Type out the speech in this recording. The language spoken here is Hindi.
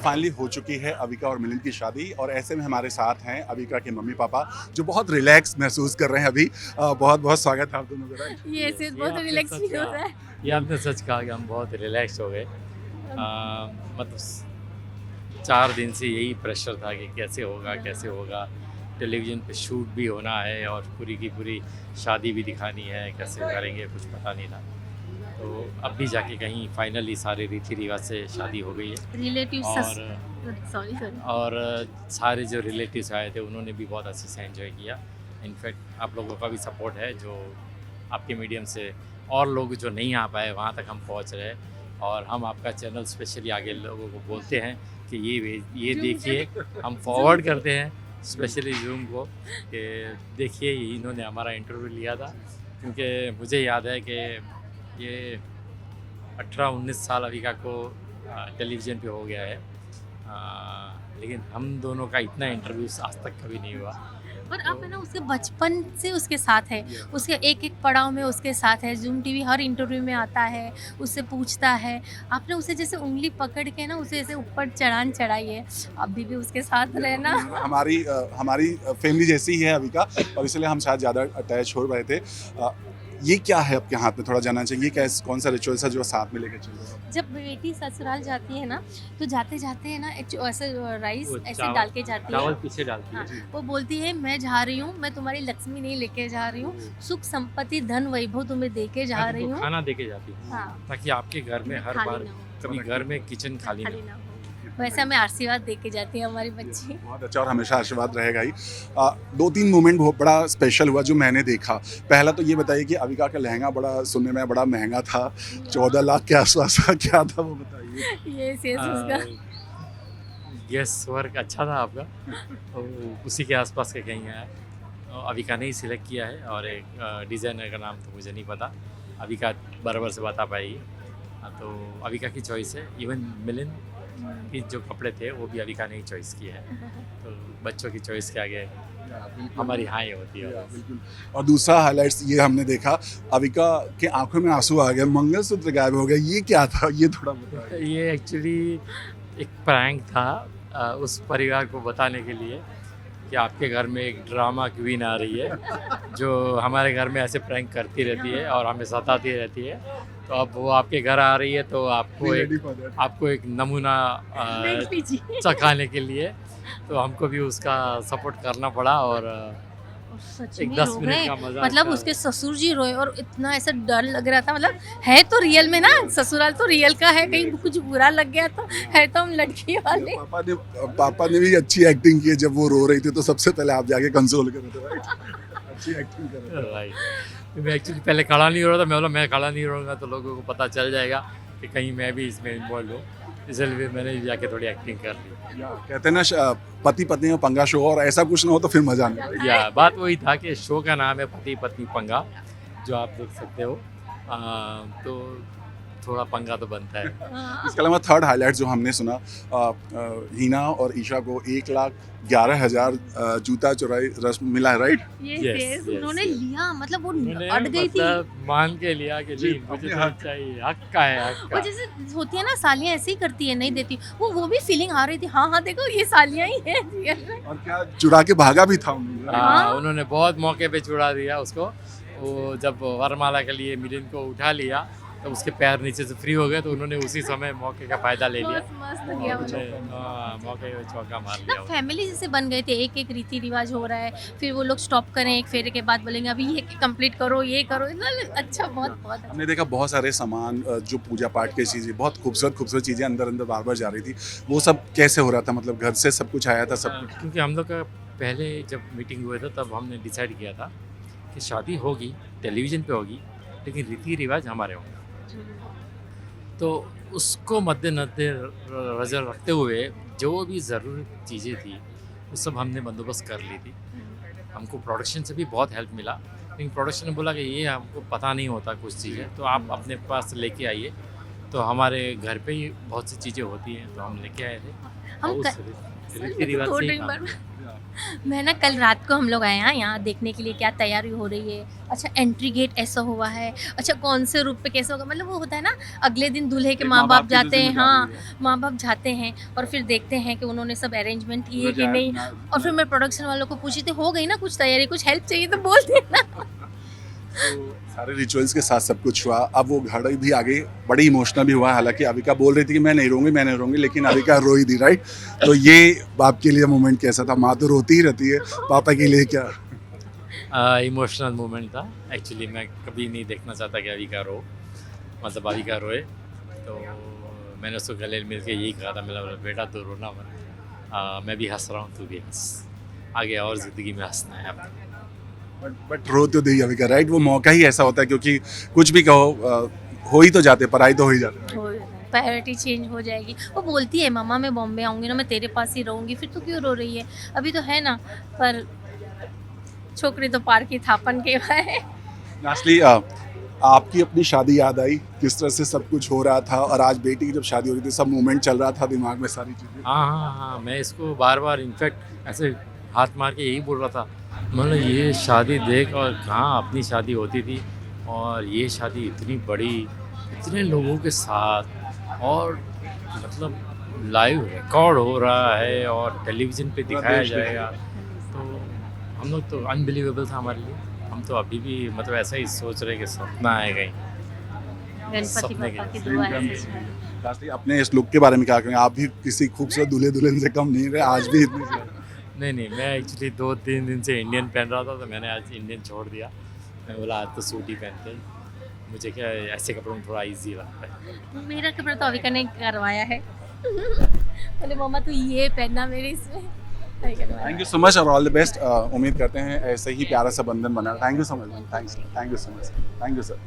फाइनली हो चुकी है अविका और मिलिंद की शादी और ऐसे में हमारे साथ हैं अविका के मम्मी पापा जो बहुत रिलैक्स महसूस कर रहे हैं अभी। बहुत बहुत स्वागत है आप दोनों का। ये ऐसे बहुत रिलैक्स फील हो रहा है। ये आपने सच कहा कि हम बहुत रिलैक्स हो गए। मतलब 4 दिन से यही प्रेशर था कि कैसे होगा, टेलीविज़न पे शूट भी होना है और पूरी की पूरी शादी भी दिखानी है, कैसे करेंगे कुछ पता नहीं था। तो अब भी जाके कहीं फाइनली सारे रीति रिवाज से शादी हो गई है रिलेटिव्स सॉरी और सारे जो रिलेटिव्स आए थे उन्होंने भी बहुत अच्छे से एंजॉय किया। इनफैक्ट आप लोगों का भी सपोर्ट है जो आपके मीडियम से और लोग जो नहीं आ पाए वहाँ तक हम पहुँच रहे हैं और हम आपका चैनल स्पेशली आगे लोगों को बोलते हैं कि ये देखिए, हम फॉरवर्ड करते हैं स्पेशली जूम को कि देखिए इन्होंने हमारा इंटरव्यू लिया था। क्योंकि मुझे याद है कि ये 18-19 साल अविका को टेलीविज़न पे हो गया है, लेकिन हम दोनों का इतना इंटरव्यूज आज तक कभी नहीं हुआ। और आप है ना उसके बचपन से उसके साथ है, उसके एक एक पड़ाव में उसके साथ है। जूम टीवी हर इंटरव्यू में आता है, उससे पूछता है। आपने उसे जैसे उंगली पकड़ के ना उसे ऐसे ऊपर चढ़ाई है। अभी भी उसके साथ रहना हमारी फैमिली जैसी ही है अविका और इसलिए हम शायद ज़्यादा अटैच हो रहे थे। ये क्या है आपके हाथ में, थोड़ा जानना चाहिए। कौन सा रिचुअल्स है जो साथ में लेके चल रहे हो? जब बेटी ससुराल जाती है ना तो जाते जाते है ना ऐसे राइस वो ऐसे चावल- डाल के जाती चावल है। पीछे डालती है। हाँ, वो बोलती है मैं जा रही हूँ, मैं तुम्हारी लक्ष्मी नहीं लेके जा रही हूँ, सुख संपत्ति धन वैभव तुम्हें देके जा रही हूँ। खाना दे के जाती है हाँ, ताकि आपके घर में हर खाली बार ना हो, कभी घर में किचन खाली ना खाली हो। ना हो। वैसे हमें आशीर्वाद दे के जाती है हमारी बच्ची। बहुत अच्छा और हमेशा आशीर्वाद रहेगा ही। 2-3 मोमेंट बहुत बड़ा स्पेशल हुआ जो मैंने देखा। पहला तो ये बताइए कि अविका का लहंगा बड़ा सुनने में बड़ा महंगा था, 14 लाख के आसपास था, क्या था वो बताइए? ये उसका यस, वर्क अच्छा था आपका। तो उसी के आसपास के कहीं है। अविका ने ही सिलेक्ट किया है और एक डिज़ाइनर का नाम तो मुझे नहीं पता, अविका बराबर से बता पाएगी। तो अविका की चॉइस है। इवन मिलिंद की जो कपड़े थे वो भी अविका ने ही चॉइस किए हैं। तो बच्चों की चॉइस के आगे हमारी हाँ ही होती है। बिल्कुल। और दूसरा हाइलाइट्स ये हमने देखा, अविका के आंखों में आंसू आ गए, मंगलसूत्र गायब हो गया। ये क्या था, ये थोड़ा बताइए। ये एक्चुअली एक प्रैंक था उस परिवार को बताने के लिए कि आपके घर में एक ड्रामा क्वीन आ रही है जो हमारे घर में ऐसे प्रैंक करती रहती है और हमें सताती रहती है। तो अब वो आपके घर आ रही है तो आपको एक नमूना देख लीजिए। चखाने के लिए तो हमको भी उसका सपोर्ट करना पड़ा और सच एक में 10 रो मिनट गए। का मजा मतलब था। उसके ससुर जी रोए और इतना ऐसा डर लग रहा था। मतलब है तो रियल में ना, ससुराल तो रियल का है, कहीं कुछ बुरा लग गया तो है तो हम लड़की वाले। पापा ने भी अच्छी एक्टिंग की है। जब वो रो रही थी तो सबसे पहले आप जाके कंसोल कर रहे थे, राइट? अच्छी एक्टिंग कर रहे थे। राइट। मैं एक्चुअली पहले खड़ा नहीं हो रहा था। मैं बोला मैं खड़ा नहीं रहूँगा तो लोगों को पता चल जाएगा कि कहीं मैं भी इसमें इन्वॉल्व हूँ, इसलिए मैंने जाके थोड़ी एक्टिंग कर ली। कहते हैं ना पति पत्नी का पंगा शो, और ऐसा कुछ ना हो तो फिर मजा नहीं आएगा। या बात वही था कि शो का नाम है पति पत्नी पंगा, जो आप देख सकते हो। तो थोड़ा पंगा तो बनता है। हाँ। इसके अलावा थर्ड हाईलाइट जो हमने सुना, हिना और ईशा को 1,11,000 जूता चुराई रस्म मिला है, राइट? Yes, उन्होंने yes. लिया, मतलब वो उन्होंने अट गई थी। मतलब मान के लिया कि जी, नहीं मुझे अपने तो हक। चाहिए, हक का है, हक वो का। जैसे होती है ना, सालियाँ ऐसे ही करती है, नहीं देती। वो भी फीलिंग आ रही थी। हाँ हाँ, देखो ये सालियाँ ही है रियल में। और क्या चुरा के भागा भी था उन्होंने। हाँ। उन्होंने बहुत मौके पे चुरा दिया उसको। वो जब वरमाला के लिए मिलिंद को उठा लिया तो उसके पैर नीचे से फ्री हो गए तो उन्होंने उसी समय मौके का फायदा ले लिया। बहुत मस्त किया उन्होंने, उन्होंने। मौके पे चौका मार सब लिया। फैमिली जैसे बन गए थे। एक एक रीति रिवाज हो रहा है, फिर वो लोग स्टॉप करें, एक फेरे के बाद बोलेंगे अभी ये कंप्लीट करो, ये करो। इतना अच्छा, बहुत बहुत अच्छा। हमने देखा बहुत सारे सामान, जो पूजा पाठ की चीज़ें, बहुत खूबसूरत चीज़ें अंदर अंदर बार बार जा रही थी। वो सब कैसे हो रहा था, मतलब घर से सब कुछ आया था, सब कुछ? क्योंकि हम लोग का पहले जब मीटिंग हुआ था तब हमने डिसाइड किया था कि शादी होगी, टेलीविज़न पे होगी, लेकिन रीति रिवाज हमारे होंगे। तो उसको मद्देनजर रखते हुए जो भी ज़रूरी चीज़ें थी वो सब हमने बंदोबस्त कर ली थी। हमको प्रोडक्शन से भी बहुत हेल्प मिला, लेकिन प्रोडक्शन ने बोला कि ये हमको पता नहीं होता कुछ चीज़ें, तो आप अपने पास लेके आइए। तो हमारे घर पे ही बहुत सी चीज़ें होती हैं तो हम लेके आए थे। हम और उस रीति रिवाज दो से ही ड्रिंक काम बार किया। मैं ना कल रात को हम लोग आए हैं यहाँ देखने के लिए क्या तैयारी हो रही है। अच्छा एंट्री गेट ऐसा हुआ है, अच्छा कौन से रूप पे कैसे होगा, मतलब वो होता है ना अगले दिन दूल्हे के एक माँ बाप की जाते जो हैं, हाँ जिम्मेदारी है। माँ बाप जाते हैं और फिर देखते हैं कि उन्होंने सब अरेंजमेंट किए कि ना- नहीं। ना- और फिर मैं प्रोडक्शन वालों को पूछी थी हो गई ना कुछ तैयारी, कुछ हेल्प चाहिए तो बोल देना। तो सारे रिचुअल्स के साथ सब कुछ हुआ। अब वो घड़ी भी आ गई, बड़ी इमोशनल भी हुआ। हालांकि अविका बोल रही थी कि मैं नहीं रहूंगी, लेकिन अविका रो ही दी, राइट? तो ये बाप के लिए मोमेंट कैसा था? माँ तो रोती ही रहती है, पापा के लिए क्या? इमोशनल मोमेंट था एक्चुअली। मैं कभी नहीं देखना चाहता कि अविका रो, मतलब अविका रोए। तो मैंने उसको गले मिल के यही कहा था, मेरा बेटा तो रोना मत, मैं भी हंस रहा हूँ, तू भी हंस, आगे और ज़िंदगी में हंसना है अब। बट रो तो दी अविका, राइट? वो मौका ही ऐसा होता है, क्योंकि कुछ भी कहो हो ही तो जाते, पढ़ाई तो हो ही जाते। प्रायोरिटी चेंज हो जाएगी। वो बोलती है मामा मैं बॉम्बे आऊँगी ना, मैं तेरे पास ही रहूँगी, फिर तू क्यों रो रही है, अभी तो है ना। पर छोकरी तो पार की थापन के है। लास्टली आपकी अपनी शादी याद आई, किस तरह से सब कुछ हो रहा था, और आज बेटी की जब शादी हो रही थी सब मूवमेंट चल रहा था दिमाग में, सारी चीज़ें। हाँ, मैं इसको बार बार इनफैक्ट ऐसे हाथ मार के यही बोल रहा था, मतलब ये शादी देख, और कहाँ अपनी शादी होती थी, और ये शादी इतनी बड़ी, इतने लोगों के साथ, और मतलब लाइव रिकॉर्ड हो रहा है और टेलीविज़न पे दिखाया देश में। जाएगा। तो हम लोग तो अनबिलीवेबल था हमारे लिए। हम तो अभी भी मतलब ऐसा ही सोच रहे कि सपना है कहीं। गणपति सपने पापा के की दुआ है। लास्टली अपने इस लुक के बारे में क्या कहेंगे? आप भी किसी खूबसूरत दूल्हे दुल्हन से कम नहीं रहे, आज भी इतनी नहीं, मैं एक्चुअली 2-3 दिन से इंडियन पहन रहा था, तो मैंने आज इंडियन छोड़ दिया। मैं बोला आज तो सूट ही पहनते हैं, मुझे क्या ऐसे कपड़ों में थोड़ा इजी लगता है। मेरा कपड़ा तो अविका ने करवाया है। बोले मम्मा तू ये पहनना मेरे इसमें, नहीं करवाया। थैंक यू सो मच और ऑल द बेस्ट। उम्मीद करते हैं ऐसे ही प्यारा सा बंधन बना। Thank you so much, thank you so much, thank you sir.